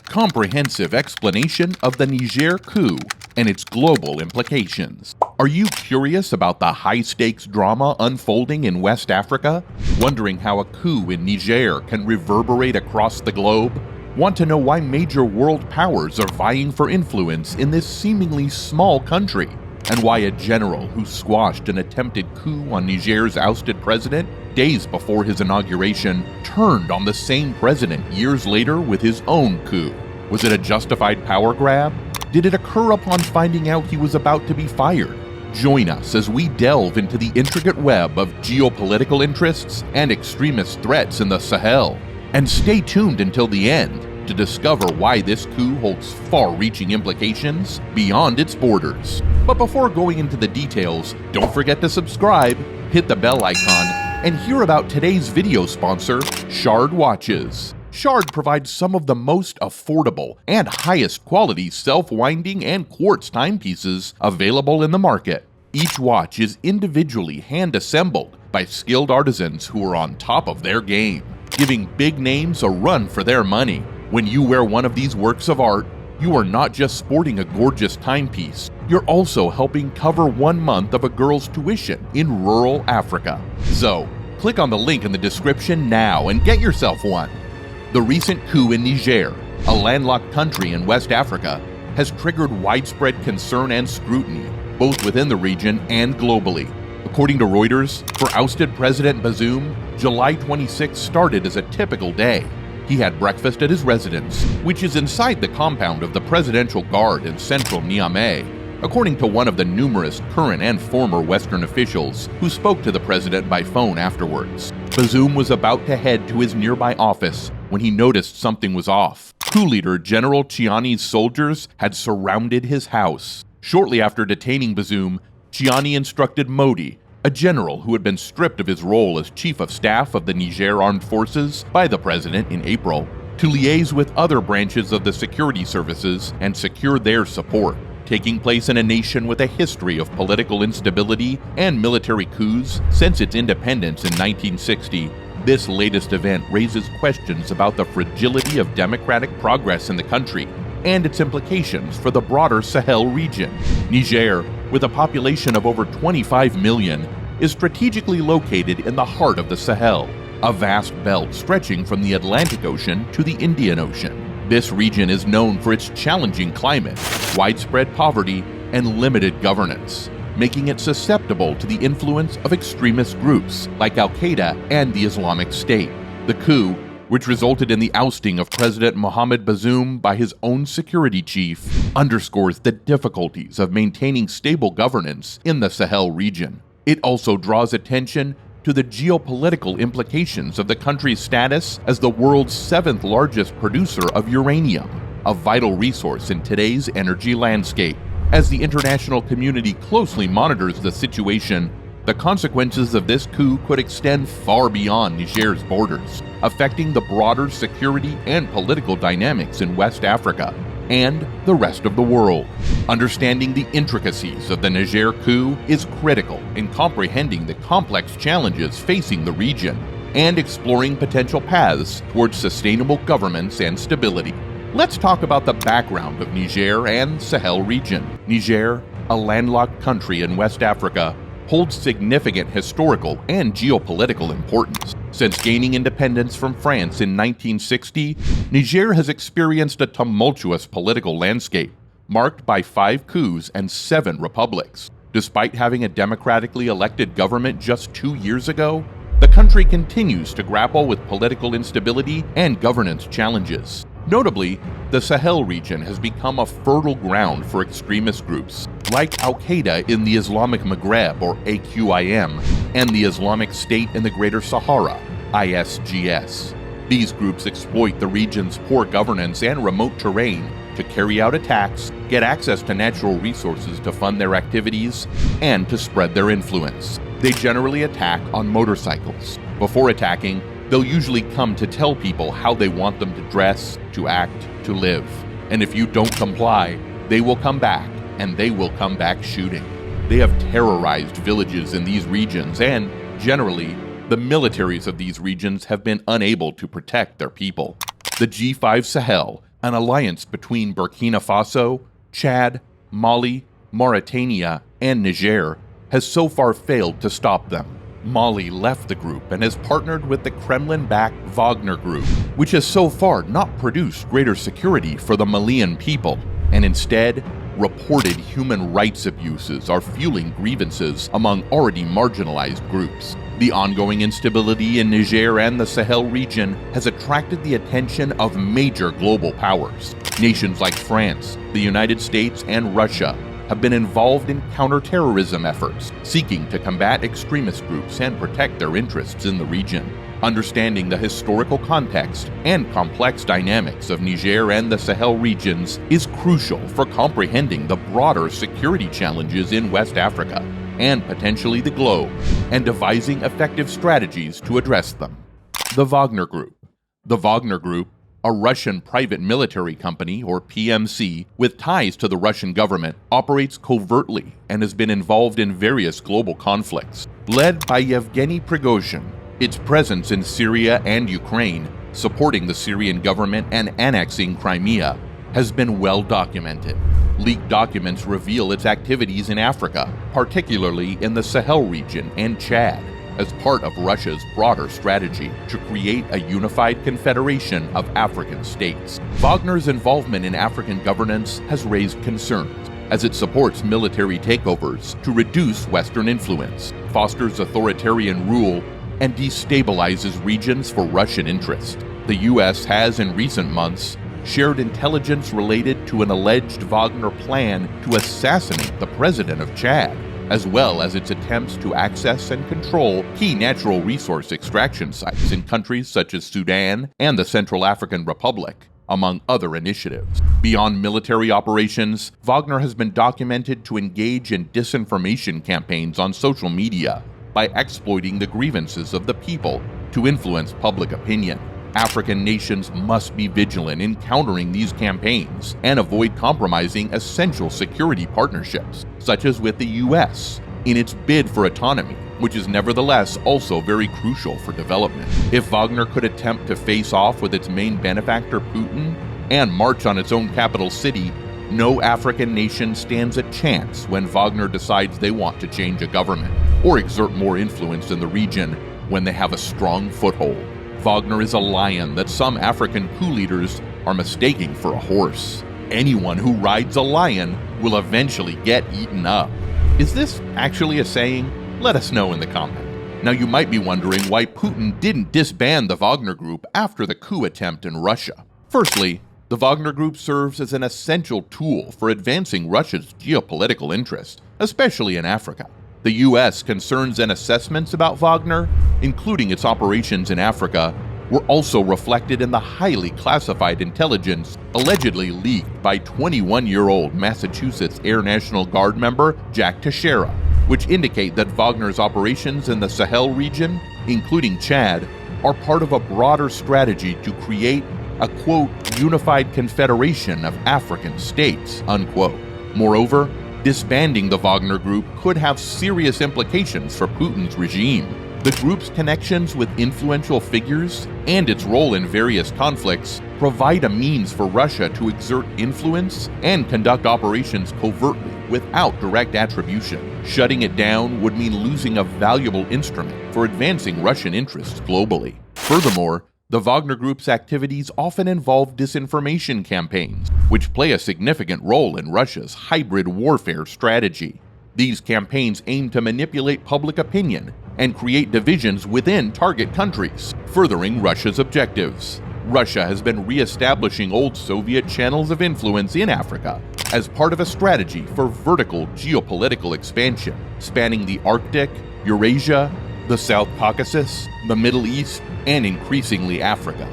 comprehensive explanation of the Niger Coup and its global implications. Are you curious about the high-stakes drama unfolding in West Africa? Wondering how a coup in Niger can reverberate across the globe? Want to know why major world powers are vying for influence in this seemingly small country? And why a general who squashed an attempted coup on Niger's ousted president days before his inauguration turned on the same president years later with his own coup? Was it a justified power grab? Did it occur upon finding out he was about to be fired? Join us as we delve into the intricate web of geopolitical interests and extremist threats in the Sahel. And stay tuned until the end to discover why this coup holds far-reaching implications beyond its borders. But before going into the details, don't forget to subscribe, hit the bell icon, and hear about today's video sponsor, Shard Watches. Shard provides some of the most affordable and highest quality self-winding and quartz timepieces available in the market. Each watch is individually hand-assembled by skilled artisans who are on top of their game, giving big names a run for their money. When you wear one of these works of art, you are not just sporting a gorgeous timepiece, you're also helping cover 1 month of a girl's tuition in rural Africa. So, click on the link in the description now and get yourself one. The recent coup in Niger, a landlocked country in West Africa, has triggered widespread concern and scrutiny, both within the region and globally. According to Reuters, for ousted President Bazoum, July 26 started as a typical day. He had breakfast at his residence, which is inside the compound of the Presidential Guard in central Niamey, according to one of the numerous current and former Western officials who spoke to the president by phone afterwards. Bazoum was about to head to his nearby office when he noticed something was off. Coup leader General Chiani's soldiers had surrounded his house. Shortly after detaining Bazoum, Chiani instructed Modi, a general who had been stripped of his role as chief of staff of the Niger Armed Forces by the president in April, to liaise with other branches of the security services and secure their support. Taking place in a nation with a history of political instability and military coups since its independence in 1960, this latest event raises questions about the fragility of democratic progress in the country and its implications for the broader Sahel region. Niger, with a population of over 25 million, is strategically located in the heart of the Sahel, a vast belt stretching from the Atlantic Ocean to the Indian Ocean. This region is known for its challenging climate, widespread poverty, and limited governance, making it susceptible to the influence of extremist groups like Al-Qaeda and the Islamic State. The coup, which resulted in the ousting of President Mohamed Bazoum by his own security chief, underscores the difficulties of maintaining stable governance in the Sahel region. It also draws attention to the geopolitical implications of the country's status as the world's 7th largest producer of uranium, a vital resource in today's energy landscape. As the international community closely monitors the situation, the consequences of this coup could extend far beyond Niger's borders, affecting the broader security and political dynamics in West Africa and the rest of the world. Understanding the intricacies of the Niger coup is critical in comprehending the complex challenges facing the region and exploring potential paths towards sustainable governance and stability. Let's talk about the background of Niger and Sahel region. Niger, a landlocked country in West Africa, holds significant historical and geopolitical importance. Since gaining independence from France in 1960, Niger has experienced a tumultuous political landscape, marked by 5 coups and 7 republics. Despite having a democratically elected government just 2 years ago, the country continues to grapple with political instability and governance challenges. Notably, the Sahel region has become a fertile ground for extremist groups like Al-Qaeda in the Islamic Maghreb, or AQIM, and the Islamic State in the Greater Sahara, ISGS. These groups exploit the region's poor governance and remote terrain to carry out attacks, get access to natural resources to fund their activities, and to spread their influence. They generally attack on motorcycles. Before attacking, they'll usually come to tell people how they want them to dress, to act, to live. And if you don't comply, they will come back, and they will come back shooting. They have terrorized villages in these regions, and, generally, the militaries of these regions have been unable to protect their people. The G5 Sahel, An alliance between Burkina Faso, Chad, Mali, Mauritania, and Niger has so far failed to stop them. Mali left the group and has partnered with the Kremlin-backed Wagner group, which has so far not produced greater security for the Malian people, and instead, reported human rights abuses are fueling grievances among already marginalized groups. The ongoing instability in Niger and the Sahel region has attracted the attention of major global powers. Nations like France, the United States, and Russia have been involved in counterterrorism efforts, seeking to combat extremist groups and protect their interests in the region. Understanding the historical context and complex dynamics of Niger and the Sahel regions is crucial for comprehending the broader security challenges in West Africa and potentially the globe, and devising effective strategies to address them. The Wagner Group. The Wagner Group, a Russian private military company, or PMC, with ties to the Russian government, operates covertly and has been involved in various global conflicts. Led by Yevgeny Prigozhin, its presence in Syria and Ukraine, supporting the Syrian government and annexing Crimea, has been well documented. Leaked documents reveal its activities in Africa, particularly in the Sahel region and Chad, as part of Russia's broader strategy to create a unified confederation of African states. Wagner's involvement in African governance has raised concerns, as it supports military takeovers to reduce Western influence, fosters authoritarian rule, and destabilizes regions for Russian interest. The U.S. has in recent months shared intelligence related to an alleged Wagner plan to assassinate the president of Chad, as well as its attempts to access and control key natural resource extraction sites in countries such as Sudan and the Central African Republic, among other initiatives. Beyond military operations, Wagner has been documented to engage in disinformation campaigns on social media by exploiting the grievances of the people to influence public opinion. African nations must be vigilant in countering these campaigns and avoid compromising essential security partnerships, such as with the U.S., in its bid for autonomy, which is nevertheless also very crucial for development. If Wagner could attempt to face off with its main benefactor Putin and march on its own capital city, no African nation stands a chance when Wagner decides they want to change a government or exert more influence in the region when they have a strong foothold. Wagner is a lion that some African coup leaders are mistaking for a horse. Anyone who rides a lion will eventually get eaten up. Is this actually a saying? Let us know in the comment. Now you might be wondering why Putin didn't disband the Wagner Group after the coup attempt in Russia. Firstly, the Wagner Group serves as an essential tool for advancing Russia's geopolitical interests, especially in Africa. The U.S. concerns and assessments about Wagner, including its operations in Africa, were also reflected in the highly classified intelligence allegedly leaked by 21-year-old Massachusetts Air National Guard member Jack Teixeira, which indicate that Wagner's operations in the Sahel region, including Chad, are part of a broader strategy to create a, quote, unified confederation of African states, unquote. Moreover, disbanding the Wagner Group could have serious implications for Putin's regime. The group's connections with influential figures and its role in various conflicts provide a means for Russia to exert influence and conduct operations covertly without direct attribution. Shutting it down would mean losing a valuable instrument for advancing Russian interests globally. Furthermore, the Wagner Group's activities often involve disinformation campaigns, which play a significant role in Russia's hybrid warfare strategy. These campaigns aim to manipulate public opinion and create divisions within target countries, furthering Russia's objectives. Russia has been re-establishing old Soviet channels of influence in Africa as part of a strategy for vertical geopolitical expansion, spanning the Arctic, Eurasia, the South Caucasus, the Middle East, and increasingly Africa.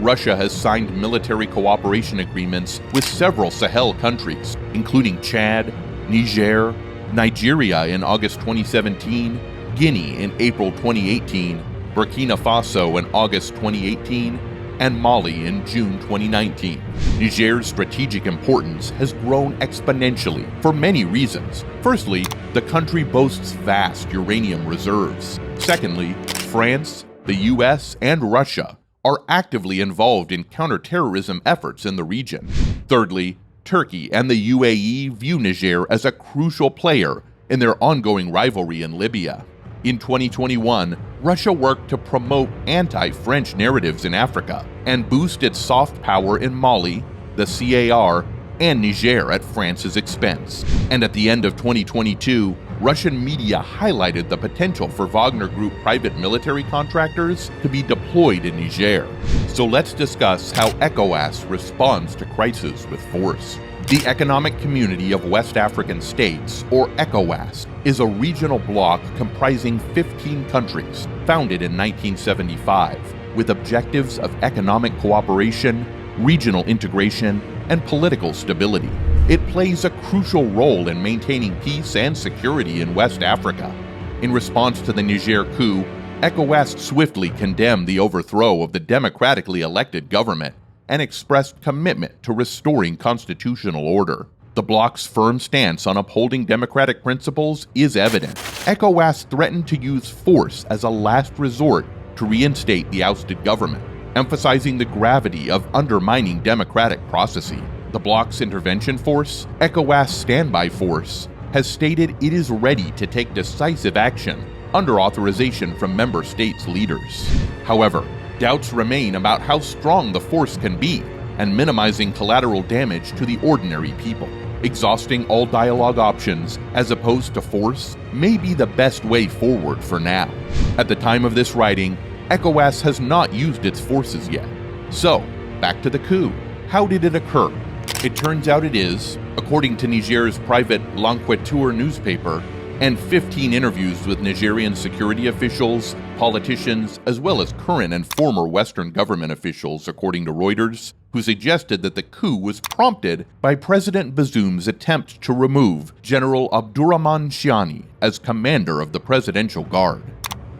Russia has signed military cooperation agreements with several Sahel countries, including Chad, Niger, Nigeria in August 2017, Guinea in April 2018, Burkina Faso in August 2018, and Mali in June 2019. Niger's strategic importance has grown exponentially for many reasons. Firstly, the country boasts vast uranium reserves. Secondly, France, the US, and Russia are actively involved in counterterrorism efforts in the region. Thirdly, Turkey and the UAE view Niger as a crucial player in their ongoing rivalry in Libya. In 2021, Russia worked to promote anti-French narratives in Africa and boost its soft power in Mali, the CAR, and Niger at France's expense. And at the end of 2022, Russian media highlighted the potential for Wagner Group private military contractors to be deployed in Niger. So let's discuss how Ecowas responds to crisis with force. The Economic Community of West African States, or Ecowas, is a regional bloc comprising 15 countries, founded in 1975, with objectives of economic cooperation, regional integration, and political stability. It plays a crucial role in maintaining peace and security in West Africa. In response to the Niger coup, Ecowas swiftly condemned the overthrow of the democratically elected government and expressed commitment to restoring constitutional order. The bloc's firm stance on upholding democratic principles is evident. Ecowas threatened to use force as a last resort to reinstate the ousted government, emphasizing the gravity of undermining democratic processes. The bloc's intervention force, Ecowas Standby Force, has stated it is ready to take decisive action under authorization from member states' leaders. However, doubts remain about how strong the force can be and minimizing collateral damage to the ordinary people. Exhausting all dialogue options as opposed to force may be the best way forward for now. At the time of this writing, Ecowas has not used its forces yet. So, back to the coup. How did it occur? It turns out it is, according to Niger's private L'Enquêteur newspaper, and 15 interviews with Nigerian security officials, politicians, as well as current and former Western government officials, according to Reuters, who suggested that the coup was prompted by President Bazoum's attempt to remove General Abdourahmane Chiani as commander of the Presidential Guard.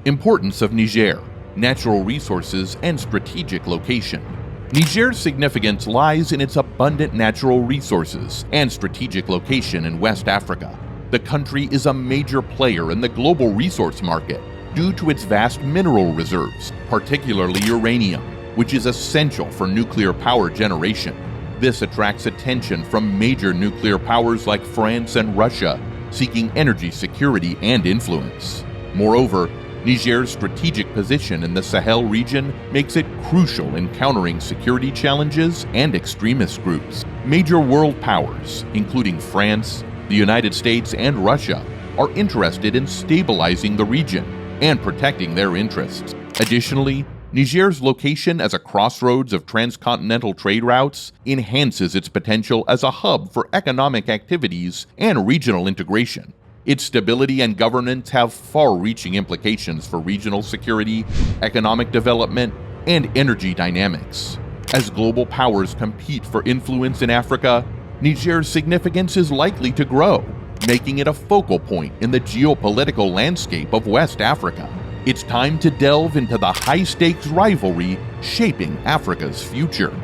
Importance of Niger, natural resources, and strategic location. Niger's significance lies in its abundant natural resources and strategic location in West Africa. The country is a major player in the global resource market due to its vast mineral reserves, particularly uranium, which is essential for nuclear power generation. This attracts attention from major nuclear powers like France and Russia, seeking energy security and influence. Moreover, Niger's strategic position in the Sahel region makes it crucial in countering security challenges and extremist groups. Major world powers, including France, the United States, and Russia, are interested in stabilizing the region and protecting their interests. Additionally, Niger's location as a crossroads of transcontinental trade routes enhances its potential as a hub for economic activities and regional integration. Its stability and governance have far-reaching implications for regional security, economic development, and energy dynamics. As global powers compete for influence in Africa, Niger's significance is likely to grow, making it a focal point in the geopolitical landscape of West Africa. It's time to delve into the high-stakes rivalry shaping Africa's future.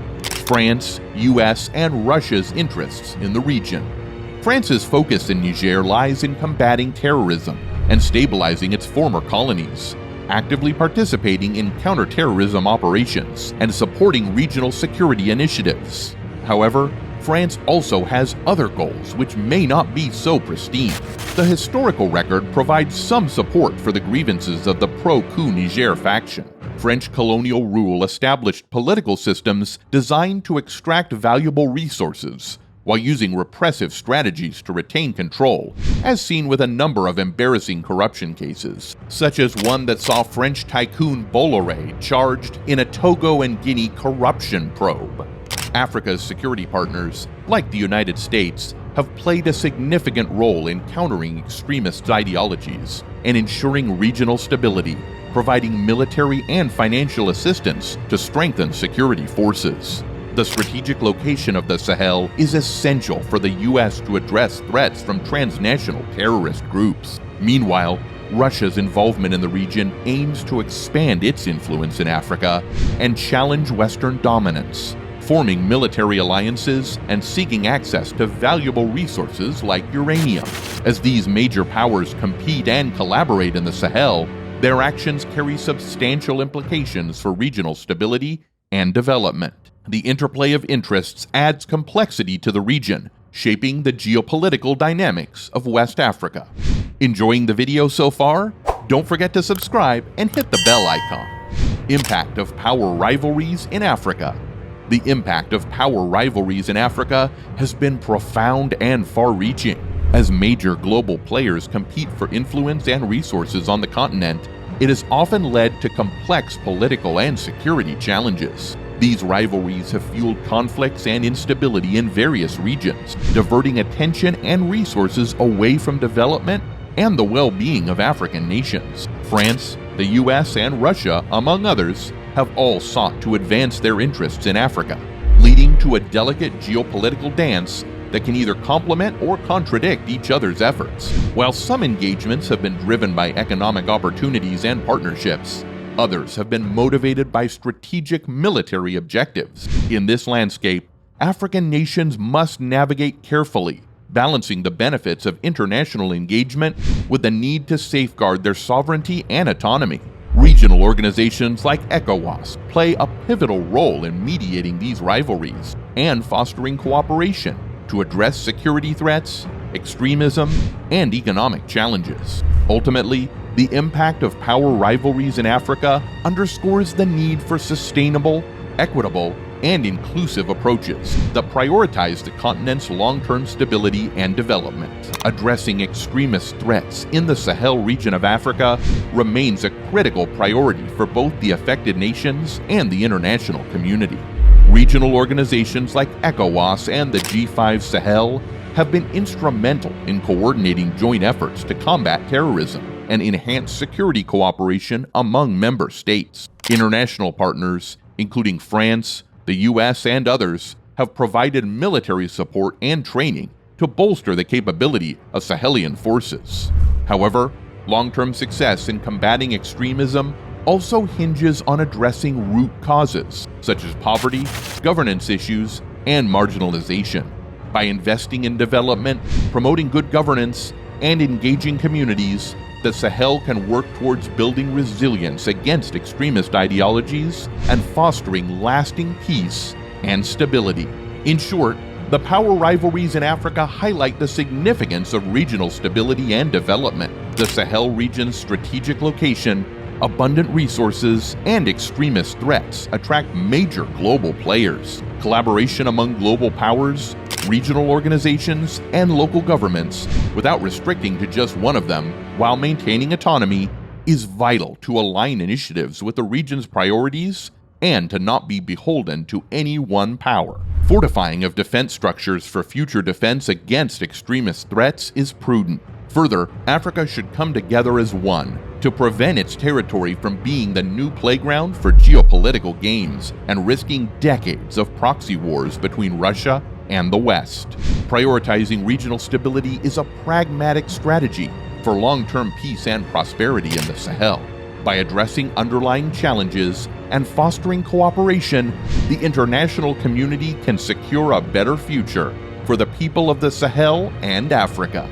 France, US, and Russia's interests in the region. France's focus in Niger lies in combating terrorism and stabilizing its former colonies, actively participating in counterterrorism operations and supporting regional security initiatives. However, France also has other goals which may not be so pristine. The historical record provides some support for the grievances of the pro-coup Niger faction. French colonial rule established political systems designed to extract valuable resources while using repressive strategies to retain control, as seen with a number of embarrassing corruption cases, such as one that saw French tycoon Bolloré charged in a Togo and Guinea corruption probe. Africa's security partners, like the United States, have played a significant role in countering extremist ideologies and ensuring regional stability, providing military and financial assistance to strengthen security forces. The strategic location of the Sahel is essential for the U.S. to address threats from transnational terrorist groups. Meanwhile, Russia's involvement in the region aims to expand its influence in Africa and challenge Western dominance, forming military alliances and seeking access to valuable resources like uranium. As these major powers compete and collaborate in the Sahel, Their actions carry substantial implications for regional stability and development. The interplay of interests adds complexity to the region, shaping the geopolitical dynamics of West Africa. Enjoying the video so far? Don't forget to subscribe and hit the bell icon. Impact of power rivalries in Africa. The impact of power rivalries in Africa has been profound and far-reaching. As major global players compete for influence and resources on the continent, it has often led to complex political and security challenges. These rivalries have fueled conflicts and instability in various regions, diverting attention and resources away from development and the well-being of African nations. France, the US, and Russia, among others, have all sought to advance their interests in Africa, leading to a delicate geopolitical dance that can either complement or contradict each other's efforts. While some engagements have been driven by economic opportunities and partnerships, others have been motivated by strategic military objectives. In this landscape, African nations must navigate carefully, balancing the benefits of international engagement with the need to safeguard their sovereignty and autonomy. Regional organizations like Ecowas play a pivotal role in mediating these rivalries and fostering cooperation to address security threats, extremism, and economic challenges. Ultimately, the impact of power rivalries in Africa underscores the need for sustainable, equitable, and inclusive approaches that prioritize the continent's long-term stability and development. Addressing extremist threats in the Sahel region of Africa remains a critical priority for both the affected nations and the international community. Regional organizations like ECOWAS and the G5 Sahel have been instrumental in coordinating joint efforts to combat terrorism and enhance security cooperation among member states. International partners, including France, the US, and others, have provided military support and training to bolster the capability of Sahelian forces. However, long-term success in combating extremism also hinges on addressing root causes, such as poverty, governance issues, and marginalization. By investing in development, promoting good governance, and engaging communities, the Sahel can work towards building resilience against extremist ideologies and fostering lasting peace and stability. In short, the power rivalries in Africa highlight the significance of regional stability and development. The Sahel region's strategic location, abundant resources, and extremist threats attract major global players. Collaboration among global powers, regional organizations, and local governments, without restricting to just one of them, while maintaining autonomy, is vital to align initiatives with the region's priorities and to not be beholden to any one power. Fortifying of defense structures for future defense against extremist threats is prudent. Further, Africa should come together as one to prevent its territory from being the new playground for geopolitical games and risking decades of proxy wars between Russia and the West. Prioritizing regional stability is a pragmatic strategy for long-term peace and prosperity in the Sahel. By addressing underlying challenges and fostering cooperation, the international community can secure a better future for the people of the Sahel and Africa.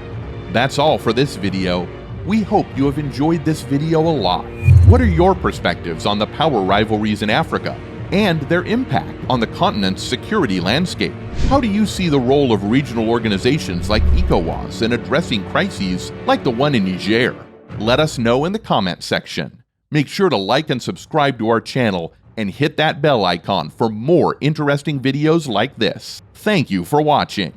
That's all for this video. We hope you have enjoyed this video a lot. What are your perspectives on the power rivalries in Africa and their impact on the continent's security landscape? How do you see the role of regional organizations like Ecowas in addressing crises like the one in Niger? Let us know in the comment section. Make sure to like and subscribe to our channel and hit that bell icon for more interesting videos like this. Thank you for watching.